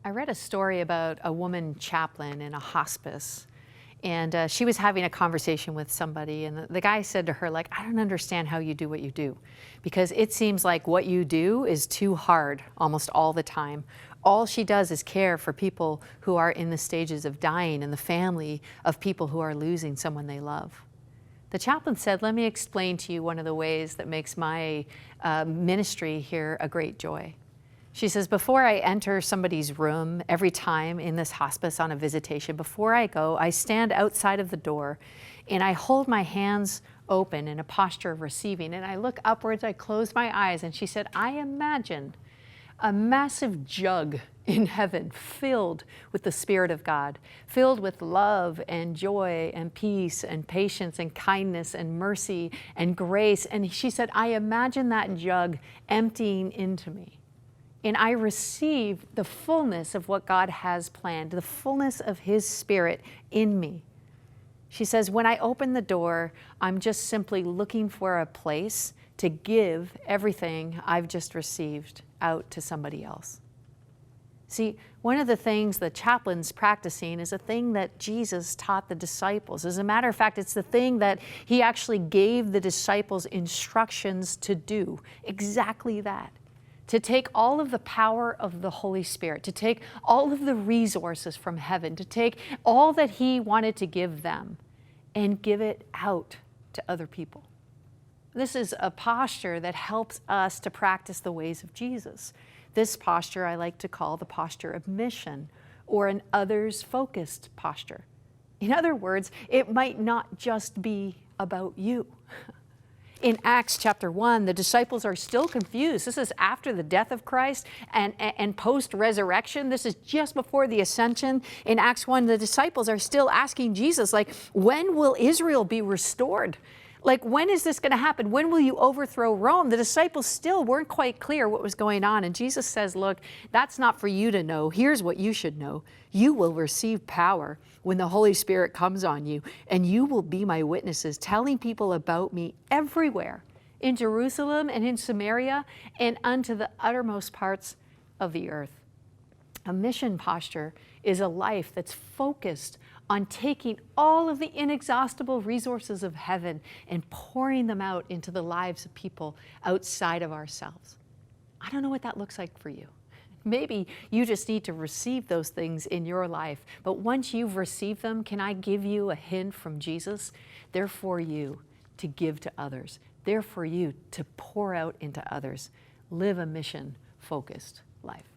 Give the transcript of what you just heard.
I read a story about a woman chaplain in a hospice, and she was having a conversation with somebody, and the guy said to her, like, I don't understand how you do what you do, because it seems like what you do is too hard almost all the time. All she does is care for people who are in the stages of dying and the family of people who are losing someone they love. The chaplain said, let me explain to you one of the ways that makes my ministry here a great joy. She says, before I enter somebody's room, every time in this hospice on a visitation, before I go, I stand outside of the door and I hold my hands open in a posture of receiving, and I look upwards, I close my eyes, and she said, I imagine a massive jug in heaven filled with the Spirit of God, filled with love and joy and peace and patience and kindness and mercy and grace. And she said, I imagine that jug emptying into me. And I receive the fullness of what God has planned, the fullness of His Spirit in me. She says, when I open the door, I'm just simply looking for a place to give everything I've just received out to somebody else. See, one of the things the chaplain's practicing is a thing that Jesus taught the disciples. As a matter of fact, it's the thing that He actually gave the disciples instructions to do, exactly that. To take all of the power of the Holy Spirit, to take all of the resources from heaven, to take all that He wanted to give them and give it out to other people. This is a posture that helps us to practice the ways of Jesus. This posture I like to call the posture of mission, or an others-focused posture. In other words, it might not just be about you. In Acts chapter 1, the disciples are still confused. This is after the death of Christ and post-resurrection. This is just before the ascension. In Acts 1, the disciples are still asking Jesus, like, when will Israel be restored? Like, when is this going to happen? When will you overthrow Rome? The disciples still weren't quite clear what was going on. And Jesus says, look, that's not for you to know. Here's what you should know. You will receive power when the Holy Spirit comes on you, and you will be my witnesses, telling people about me everywhere, in Jerusalem and in Samaria and unto the uttermost parts of the earth. A mission posture is a life that's focused on taking all of the inexhaustible resources of heaven and pouring them out into the lives of people outside of ourselves. I don't know what that looks like for you. Maybe you just need to receive those things in your life. But once you've received them, can I give you a hint from Jesus? They're for you to give to others. They're for you to pour out into others. Live a mission-focused life.